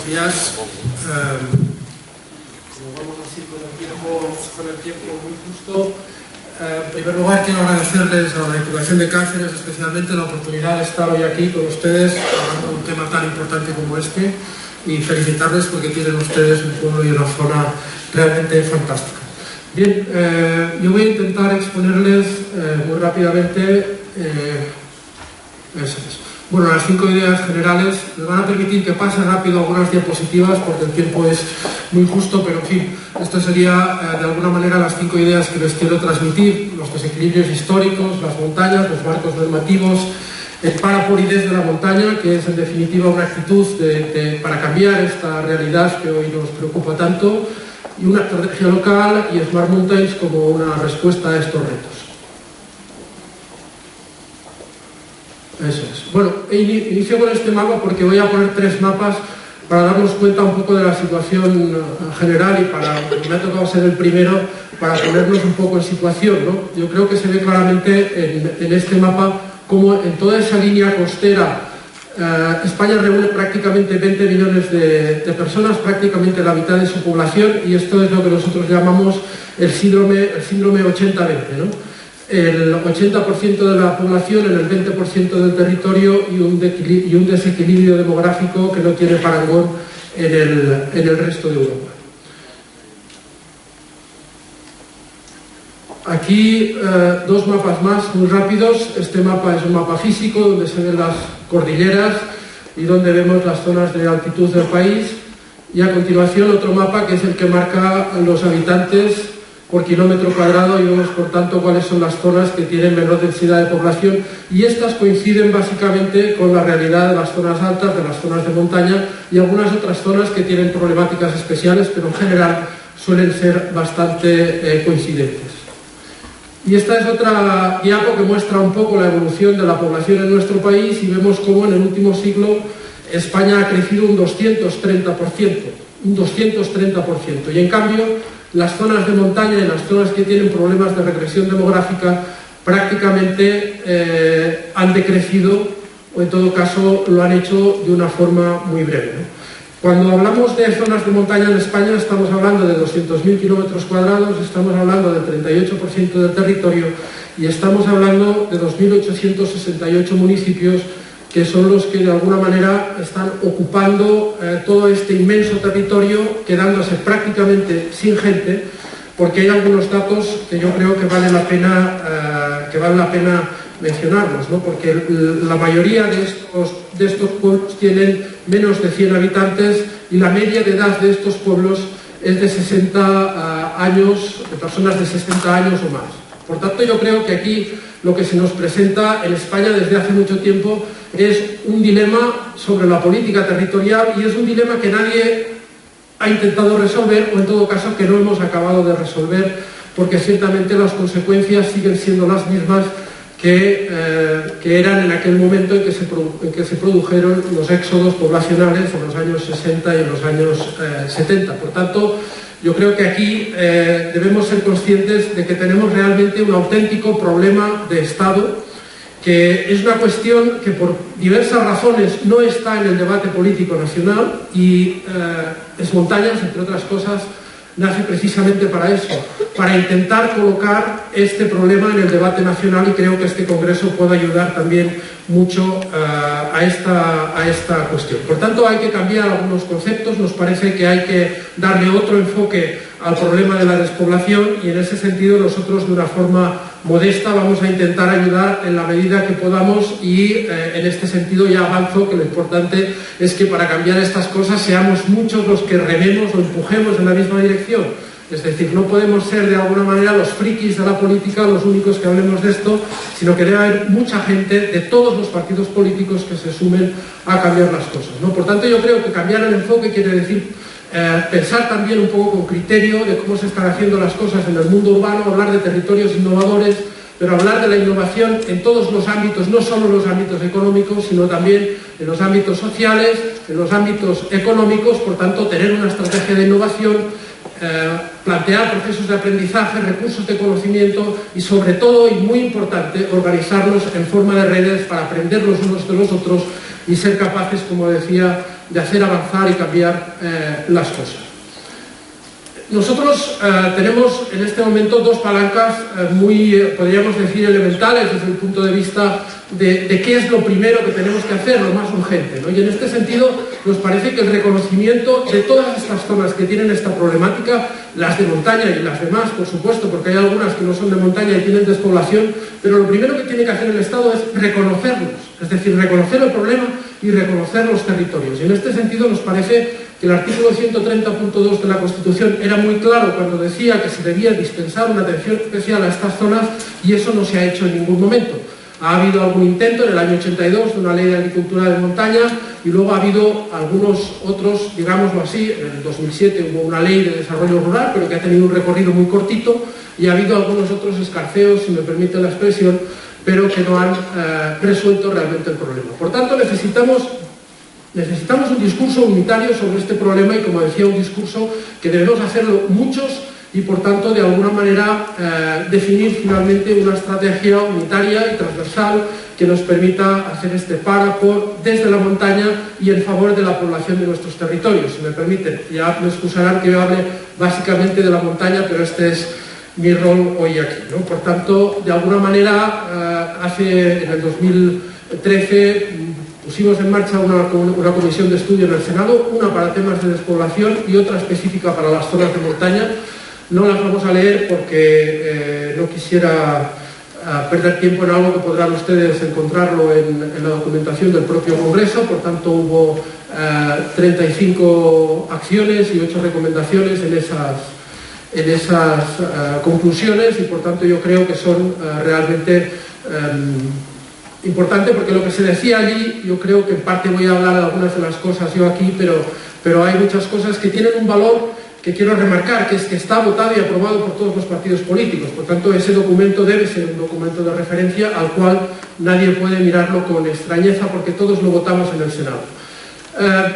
días. Como vamos así con el tiempo muy justo, en primer lugar quiero agradecerles a la Diputación de Cáceres especialmente la oportunidad de estar hoy aquí con ustedes hablando de un tema tan importante como este y felicitarles porque tienen ustedes un pueblo y una zona realmente fantástica. Bien, yo voy a intentar exponerles muy rápidamente las 5 ideas generales. Me van a permitir que pase rápido algunas diapositivas porque el tiempo es muy justo, pero en fin, esto sería de alguna manera las 5 ideas que les quiero transmitir: los desequilibrios históricos, las montañas, los marcos normativos, el parapolidez de la montaña, que es en definitiva una actitud para cambiar esta realidad que hoy nos preocupa tanto, y una estrategia local y Smart Mountains como una respuesta a estos retos. Eso es. Bueno, inicio con este mapa porque voy a poner 3 mapas para darnos cuenta un poco de la situación general y me ha tocado ser el primero para ponernos un poco en situación, ¿no? Yo creo que se ve claramente en este mapa cómo en toda esa línea costera España reúne prácticamente 20 millones de personas, prácticamente la mitad de su población, y esto es lo que nosotros llamamos el síndrome 80-20, ¿no? El 80% de la población en el 20% del territorio y un desequilibrio demográfico que no tiene parangón en el resto de Europa. Aquí 2 mapas más muy rápidos. Este mapa es un mapa físico donde se ven las cordilleras y donde vemos las zonas de altitud del país, y a continuación otro mapa que es el que marca los habitantes por kilómetro cuadrado, y vemos por tanto cuáles son las zonas que tienen menor densidad de población, y estas coinciden básicamente con la realidad de las zonas altas, de las zonas de montaña y algunas otras zonas que tienen problemáticas especiales, pero en general suelen ser bastante coincidentes. Y esta es otra diapo que muestra un poco la evolución de la población en nuestro país, y vemos cómo en el último siglo España ha crecido un 230%, y en cambio las zonas de montaña y las zonas que tienen problemas de regresión demográfica prácticamente han decrecido, o en todo caso lo han hecho de una forma muy breve, ¿no? Cuando hablamos de zonas de montaña en España estamos hablando de 200.000 kilómetros cuadrados, estamos hablando del 38% del territorio y estamos hablando de 2.868 municipios que son los que de alguna manera están ocupando todo este inmenso territorio, quedándose prácticamente sin gente, porque hay algunos datos que yo creo que vale la pena mencionarlos, ¿no? Porque la mayoría de estos pueblos tienen menos de 100 habitantes y la media de edad de estos pueblos es de 60 años, de personas de 60 años o más. Por tanto, yo creo que aquí lo que se nos presenta en España desde hace mucho tiempo es un dilema sobre la política territorial, y es un dilema que nadie ha intentado resolver, o en todo caso que no hemos acabado de resolver, porque ciertamente las consecuencias siguen siendo las mismas que eran en aquel momento en que se produjeron los éxodos poblacionales en los años 60 y en los años 70. Por tanto, yo creo que aquí debemos ser conscientes de que tenemos realmente un auténtico problema de Estado, que es una cuestión que por diversas razones no está en el debate político nacional, y Montañas, entre otras cosas, nace precisamente para eso, para intentar colocar este problema en el debate nacional, y creo que este congreso puede ayudar también mucho a esta cuestión. Por tanto, hay que cambiar algunos conceptos, nos parece que hay que darle otro enfoque al problema de la despoblación, y en ese sentido nosotros de una forma modesta vamos a intentar ayudar en la medida que podamos, y en este sentido ya avanzo que lo importante es que para cambiar estas cosas seamos muchos los que rememos o empujemos en la misma dirección. Es decir, no podemos ser de alguna manera los frikis de la política los únicos que hablemos de esto, sino que debe haber mucha gente de todos los partidos políticos que se sumen a cambiar las cosas, ¿no? Por tanto, yo creo que cambiar el enfoque quiere decir pensar también un poco con criterio de cómo se están haciendo las cosas en el mundo urbano, hablar de territorios innovadores, pero hablar de la innovación en todos los ámbitos, no solo en los ámbitos económicos, sino también en los ámbitos sociales, en los ámbitos económicos. Por tanto, tener una estrategia de innovación, plantear procesos de aprendizaje, recursos de conocimiento y, sobre todo, y muy importante, organizarnos en forma de redes para aprender los unos de los otros y ser capaces, como decía, de hacer avanzar y cambiar las cosas. Nosotros tenemos en este momento dos palancas muy, podríamos decir, elementales desde el punto de vista de qué es lo primero que tenemos que hacer, lo más urgente, ¿no? Y en este sentido nos parece que el reconocimiento de todas estas zonas que tienen esta problemática, las de montaña y las demás, por supuesto, porque hay algunas que no son de montaña y tienen despoblación, pero lo primero que tiene que hacer el Estado es reconocerlos, es decir, reconocer el problema y reconocer los territorios. Y en este sentido nos parece que el artículo 130.2 de la Constitución era muy claro cuando decía que se debía dispensar una atención especial a estas zonas, y eso no se ha hecho en ningún momento. Ha habido algún intento en el año 82 de una ley de agricultura de montaña, y luego ha habido algunos otros, digámoslo así. En el 2007 hubo una ley de desarrollo rural, pero que ha tenido un recorrido muy cortito, y ha habido algunos otros escarceos, si me permite la expresión, pero que no han resuelto realmente el problema. Por tanto, necesitamos un discurso unitario sobre este problema, y, como decía, un discurso que debemos hacerlo muchos, y por tanto de alguna manera definir finalmente una estrategia unitaria y transversal que nos permita hacer este desde la montaña y en favor de la población de nuestros territorios. Si me permiten, ya me excusarán que yo hable básicamente de la montaña, pero este es mi rol hoy aquí, ¿no? Por tanto, de alguna manera, en el 2013 pusimos en marcha una comisión de estudio en el Senado, una para temas de despoblación y otra específica para las zonas de montaña. No las vamos a leer porque no quisiera perder tiempo en algo que podrán ustedes encontrarlo en la documentación del propio Congreso. Por tanto, hubo 35 acciones y 8 recomendaciones en esas conclusiones, y por tanto yo creo que son realmente importantes, porque lo que se decía allí, yo creo que en parte voy a hablar de algunas de las cosas yo aquí, pero hay muchas cosas que tienen un valor que quiero remarcar, que es que está votado y aprobado por todos los partidos políticos. Por tanto, ese documento debe ser un documento de referencia al cual nadie puede mirarlo con extrañeza, porque todos lo votamos en el Senado.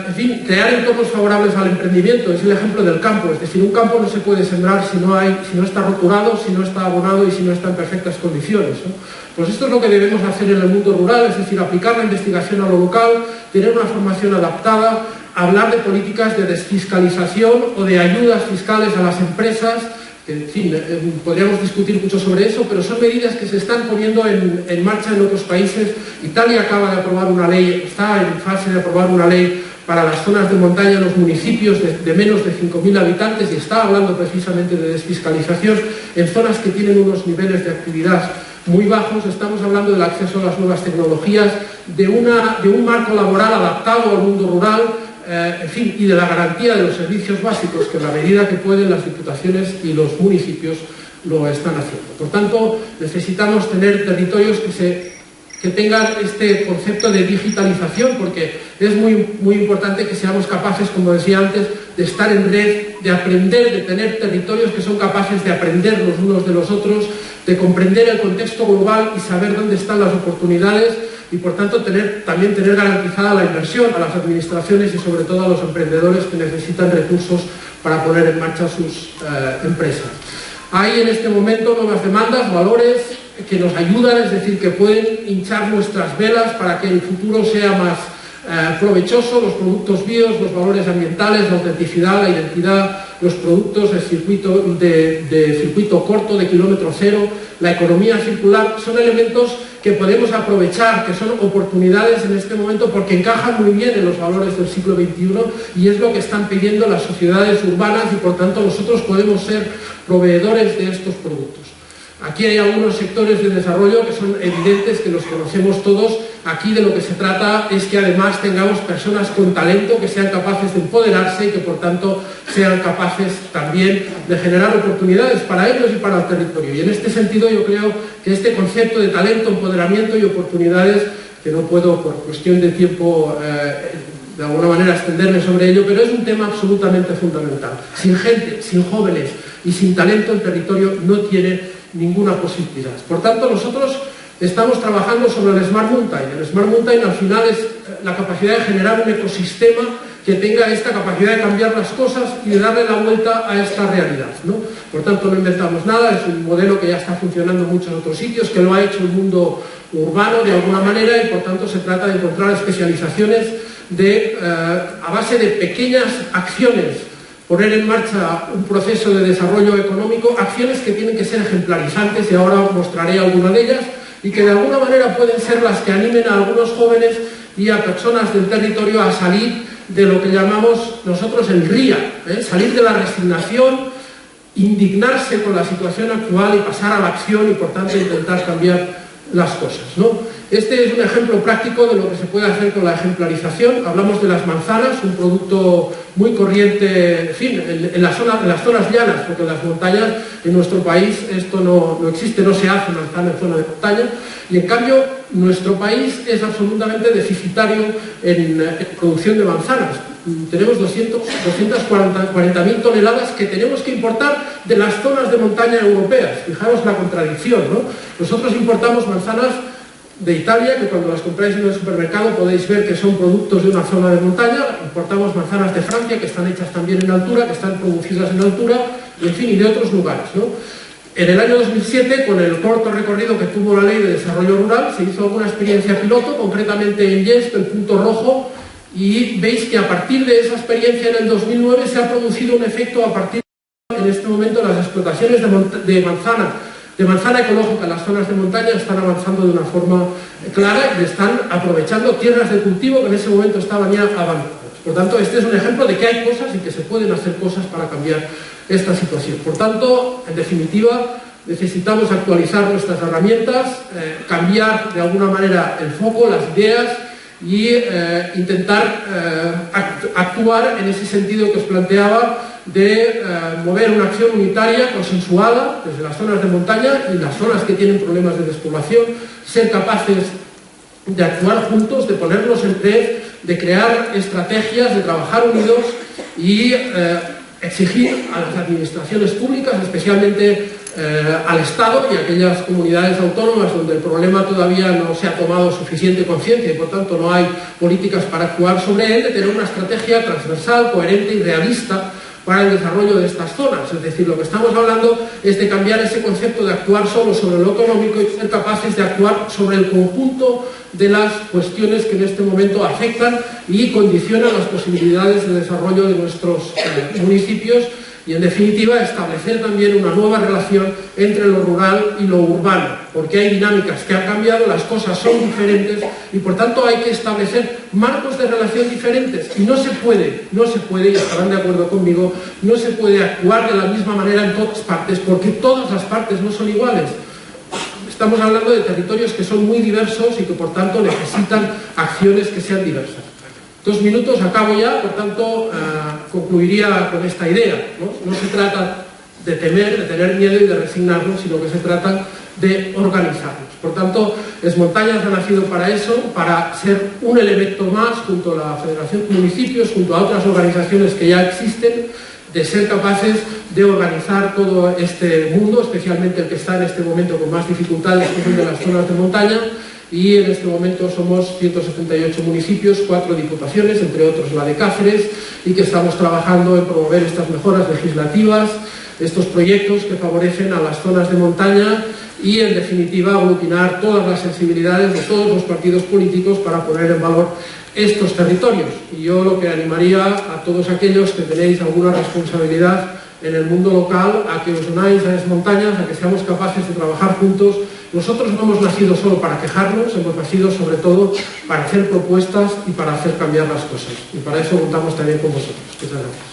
En fin, crear entornos favorables al emprendimiento es el ejemplo del campo. Es decir, un campo no se puede sembrar si no está roturado, si no está abonado y si no está en perfectas condiciones, ¿no? Pues esto es lo que debemos hacer en el mundo rural, es decir, aplicar la investigación a lo local, tener una formación adaptada, hablar de políticas de desfiscalización o de ayudas fiscales a las empresas, que, en fin, podríamos discutir mucho sobre eso, pero son medidas que se están poniendo en marcha en otros países. Italia acaba de aprobar una ley, está en fase de aprobar una ley para las zonas de montaña en los municipios de menos de 5.000 habitantes, y está hablando precisamente de desfiscalización en zonas que tienen unos niveles de actividad muy bajos. Estamos hablando del acceso a las nuevas tecnologías, de un marco laboral adaptado al mundo rural, en fin, y de la garantía de los servicios básicos, que en la medida que pueden las diputaciones y los municipios lo están haciendo. Por tanto, necesitamos tener territorios que tengan este concepto de digitalización, porque es muy importante que seamos capaces, como decía antes, de estar en red, de aprender, de tener territorios que son capaces de aprender los unos de los otros, de comprender el contexto global y saber dónde están las oportunidades, y por tanto también tener garantizada la inversión a las administraciones y sobre todo a los emprendedores que necesitan recursos para poner en marcha sus empresas. Hay en este momento nuevas demandas, valores que nos ayudan, es decir, que pueden hinchar nuestras velas para que el futuro sea más provechoso: los productos bios, los valores ambientales, la autenticidad, la identidad, los productos de circuito corto, de kilómetro cero, la economía circular. Son elementos que podemos aprovechar, que son oportunidades en este momento, porque encajan muy bien en los valores del siglo XXI, y es lo que están pidiendo las sociedades urbanas, y por tanto nosotros podemos ser proveedores de estos productos. Aquí hay algunos sectores de desarrollo que son evidentes, que los conocemos todos. Aquí de lo que se trata es que además tengamos personas con talento que sean capaces de empoderarse y que por tanto sean capaces también de generar oportunidades para ellos y para el territorio. Y en este sentido yo creo que este concepto de talento, empoderamiento y oportunidades, que no puedo por cuestión de tiempo de alguna manera extenderme sobre ello, pero es un tema absolutamente fundamental. Sin gente, sin jóvenes y sin talento, el territorio no tiene ninguna posibilidad. Por tanto, nosotros estamos trabajando sobre el Smart Mountain. El Smart Mountain al final es la capacidad de generar un ecosistema que tenga esta capacidad de cambiar las cosas y de darle la vuelta a esta realidad, ¿no? Por tanto, no inventamos nada, es un modelo que ya está funcionando en muchos otros sitios, que lo ha hecho el mundo urbano de alguna manera, y por tanto se trata de encontrar especializaciones a base de pequeñas acciones, poner en marcha un proceso de desarrollo económico, acciones que tienen que ser ejemplarizantes, y ahora mostraré alguna de ellas, y que de alguna manera pueden ser las que animen a algunos jóvenes y a personas del territorio a salir de lo que llamamos nosotros el RIA, salir de la resignación, indignarse con la situación actual y pasar a la acción y por tanto intentar cambiar las cosas, ¿no? Este es un ejemplo práctico de lo que se puede hacer con la ejemplarización. Hablamos de las manzanas, un producto muy corriente, en fin, en las zonas llanas, porque en las montañas en nuestro país esto no existe, no se hace manzana en zona de montaña, y en cambio nuestro país es absolutamente deficitario en producción de manzanas. Tenemos 240.000 toneladas que tenemos que importar de las zonas de montaña europeas. Fijaros la contradicción, ¿no? Nosotros importamos manzanas de Italia, que cuando las compráis en el supermercado podéis ver que son productos de una zona de montaña. Importamos manzanas de Francia, que están hechas también en altura, que están producidas en altura, y en fin, y de otros lugares, ¿no? En el año 2007, con el corto recorrido que tuvo la Ley de Desarrollo Rural, se hizo alguna experiencia piloto, concretamente en Llesp, el punto rojo, y veis que a partir de esa experiencia en el 2009 se ha producido un efecto a partir de en este momento las explotaciones de manzana ecológica en las zonas de montaña están avanzando de una forma clara y están aprovechando tierras de cultivo que en ese momento estaban ya abandonadas. Por tanto, este es un ejemplo de que hay cosas y que se pueden hacer cosas para cambiar esta situación. Por tanto, en definitiva, necesitamos actualizar nuestras herramientas, cambiar de alguna manera el foco, las ideas, y intentar actuar en ese sentido que os planteaba de mover una acción unitaria, consensuada, desde las zonas de montaña y las zonas que tienen problemas de despoblación, ser capaces de actuar juntos, de ponernos en red, de crear estrategias, de trabajar unidos y exigir a las administraciones públicas, especialmente al Estado y a aquellas comunidades autónomas donde el problema todavía no se ha tomado suficiente conciencia y por tanto no hay políticas para actuar sobre él, de tener una estrategia transversal, coherente y realista para el desarrollo de estas zonas. Es decir, lo que estamos hablando es de cambiar ese concepto de actuar solo sobre lo económico y ser capaces de actuar sobre el conjunto de las cuestiones que en este momento afectan y condicionan las posibilidades de desarrollo de nuestros municipios y, en definitiva, establecer también una nueva relación entre lo rural y lo urbano, porque hay dinámicas que han cambiado, las cosas son diferentes y, por tanto, hay que establecer marcos de relación diferentes y no se puede, y estarán de acuerdo conmigo, no se puede actuar de la misma manera en todas partes, porque todas las partes no son iguales. Estamos hablando de territorios que son muy diversos y que, por tanto, necesitan acciones que sean diversas. 2 minutos, acabo ya, por tanto, concluiría con esta idea, ¿no? No se trata de temer, de tener miedo y de resignarnos, sino que se trata de organizarnos. Por tanto, Esmontañas ha nacido para eso, para ser un elemento más, junto a la Federación de Municipios, junto a otras organizaciones que ya existen, de ser capaces de organizar todo este mundo, especialmente el que está en este momento con más dificultades, que es el de las zonas de montaña. Y en este momento somos 178 municipios, 4 diputaciones, entre otros la de Cáceres, y que estamos trabajando en promover estas mejoras legislativas, estos proyectos que favorecen a las zonas de montaña y, en definitiva, aglutinar todas las sensibilidades de todos los partidos políticos para poner en valor estos territorios. Y yo lo que animaría a todos aquellos que tenéis alguna responsabilidad en el mundo local, a que os unáis a Esmontañas, a que seamos capaces de trabajar juntos. Nosotros no hemos nacido solo para quejarnos, hemos nacido sobre todo para hacer propuestas y para hacer cambiar las cosas. Y para eso contamos también con vosotros. Muchas gracias.